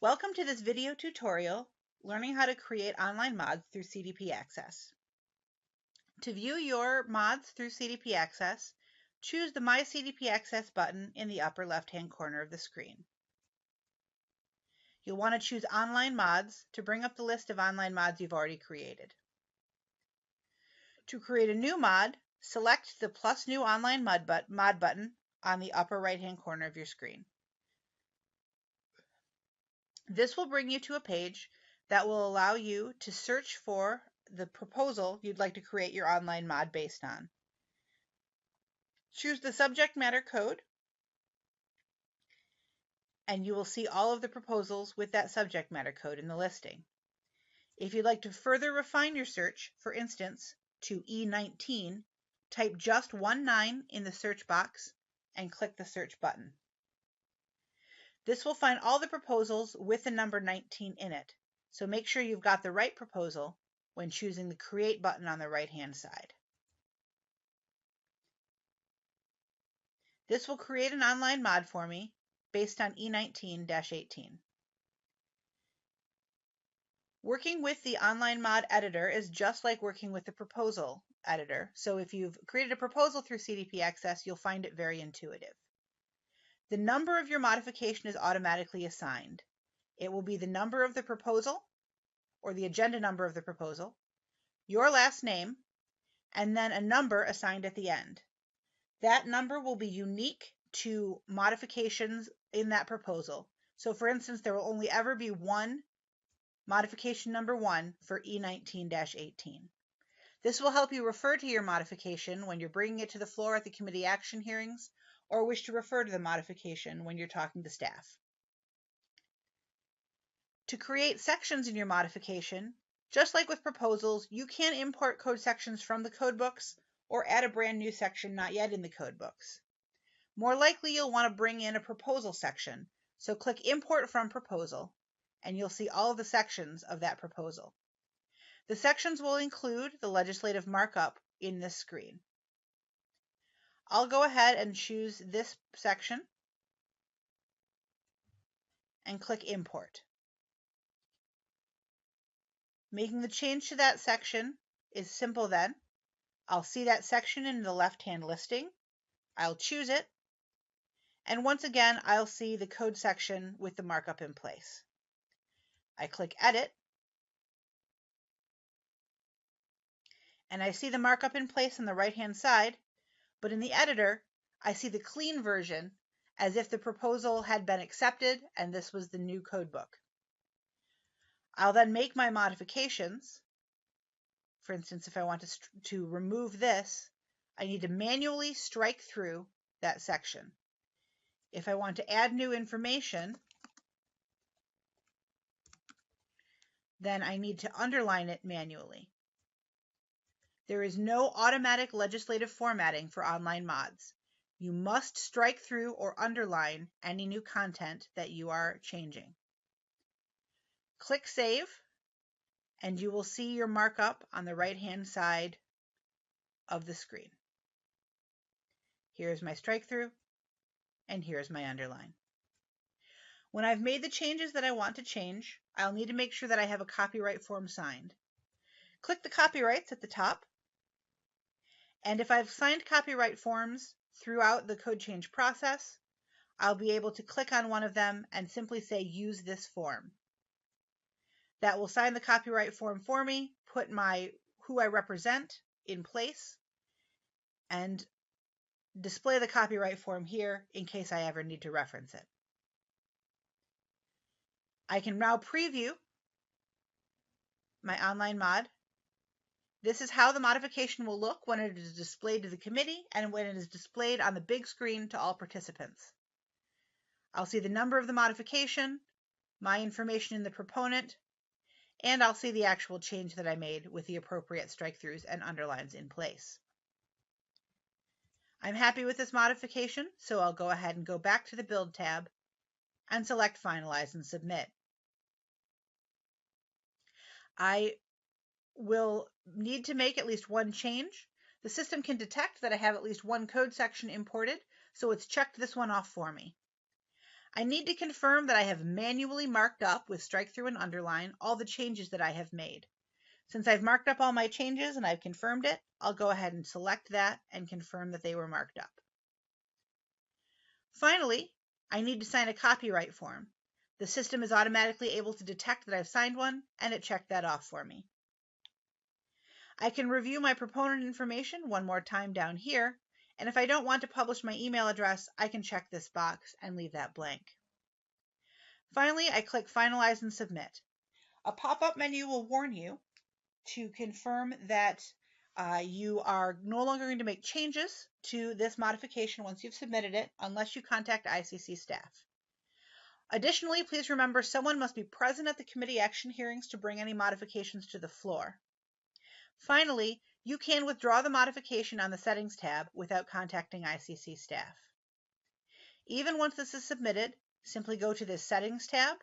Welcome to this video tutorial, learning how to create online mods through cdpACCESS. To view your mods through cdpACCESS, choose the My cdpACCESS button in the upper left-hand corner of the screen. You'll want to choose Online Mods to bring up the list of online mods you've already created. To create a new mod, select the Plus New Online Mod button on the upper right-hand corner of your screen. This will bring you to a page that will allow you to search for the proposal you'd like to create your online mod based on. Choose the subject matter code, and you will see all of the proposals with that subject matter code in the listing. If you'd like to further refine your search, for instance, to E19, type just 19 in the search box and click the search button. This will find all the proposals with the number 19 in it, so make sure you've got the right proposal when choosing the Create button on the right-hand side. This will create an online mod for me based on E19-18. Working with the online mod editor is just like working with the proposal editor, so if you've created a proposal through cdpACCESS, you'll find it very intuitive. The number of your modification is automatically assigned. It will be the number of the proposal, or the agenda number of the proposal, your last name, and then a number assigned at the end. That number will be unique to modifications in that proposal. So for instance, there will only ever be one modification number 1 for E19-18. This will help you refer to your modification when you're bringing it to the floor at the committee action hearings, or wish to refer to the modification when you're talking to staff. To create sections in your modification, just like with proposals, you can import code sections from the codebooks or add a brand new section not yet in the codebooks. More likely, you'll want to bring in a proposal section, so click Import from Proposal, and you'll see all of the sections of that proposal. The sections will include the legislative markup in this screen. I'll go ahead and choose this section and click Import. Making the change to that section is simple then. I'll see that section in the left-hand listing. I'll choose it. And once again, I'll see the code section with the markup in place. I click Edit. And I see the markup in place on the right-hand side, but in the editor, I see the clean version as if the proposal had been accepted and this was the new codebook. I'll then make my modifications. For instance, if I want to remove this, I need to manually strike through that section. If I want to add new information, then I need to underline it manually. There is no automatic legislative formatting for online mods. You must strike through or underline any new content that you are changing. Click Save, and you will see your markup on the right-hand side of the screen. Here's my strike through, and here's my underline. When I've made the changes that I want to change, I'll need to make sure that I have a copyright form signed. Click the copyrights at the top, and if I've signed copyright forms throughout the code change process, I'll be able to click on one of them and simply say use this form. That will sign the copyright form for me, put who I represent in place, and display the copyright form here in case I ever need to reference it. I can now preview my online mod. This is how the modification will look when it is displayed to the committee and when it is displayed on the big screen to all participants. I'll see the number of the modification, my information in the proponent, and I'll see the actual change that I made with the appropriate strike-throughs and underlines in place. I'm happy with this modification, so I'll go ahead and go back to the Build tab and select Finalize and Submit. I will need to make at least one change. The system can detect that I have at least one code section imported, so it's checked this one off for me. I need to confirm that I have manually marked up with strike through and underline all the changes that I have made. Since I've marked up all my changes and I've confirmed it, I'll go ahead and select that and confirm that they were marked up. Finally, I need to sign a copyright form. The system is automatically able to detect that I've signed one, and it checked that off for me. I can review my proponent information one more time down here, and if I don't want to publish my email address, I can check this box and leave that blank. Finally, I click Finalize and Submit. A pop-up menu will warn you to confirm that you are no longer going to make changes to this modification once you've submitted it, unless you contact ICC staff. Additionally, please remember someone must be present at the committee action hearings to bring any modifications to the floor. Finally, you can withdraw the modification on the Settings tab without contacting ICC staff. Even once this is submitted, simply go to the Settings tab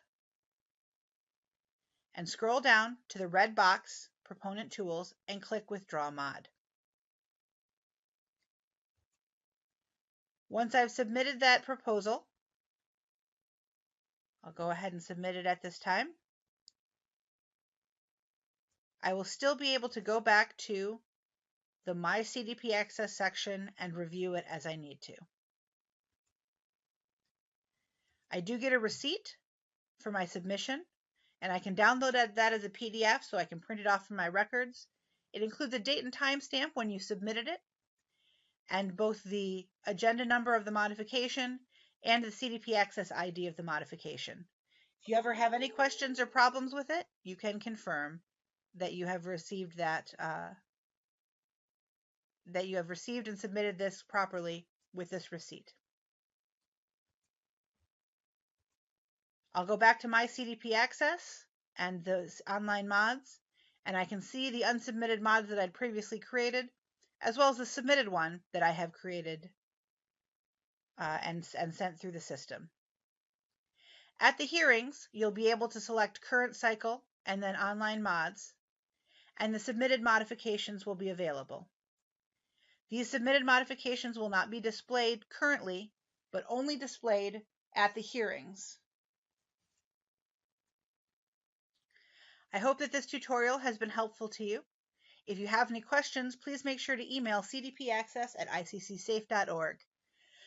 and scroll down to the red box, Proponent Tools, and click Withdraw Mod. Once I've submitted that proposal, I'll go ahead and submit it at this time. I will still be able to go back to the My cdpACCESS section and review it as I need to. I do get a receipt for my submission, and I can download that as a PDF so I can print it off from my records. It includes a date and time stamp when you submitted it, and both the agenda number of the modification and the cdpACCESS ID of the modification. If you ever have any questions or problems with it, you can confirm that you have received that you have received and submitted this properly with this receipt. I'll go back to My cdpACCESS and those online mods, and I can see the unsubmitted mods that I'd previously created, as well as the submitted one that I have created and sent through the system. At the hearings, you'll be able to select current cycle and then online mods, and the submitted modifications will be available. These submitted modifications will not be displayed currently, but only displayed at the hearings. I hope that this tutorial has been helpful to you. If you have any questions, please make sure to email cdpACCESS@iccsafe.org.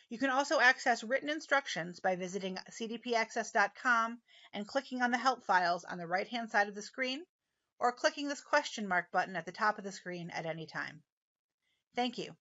You can also access written instructions by visiting cdpACCESS.com and clicking on the help files on the right-hand side of the screen, or clicking this question mark button at the top of the screen at any time. Thank you.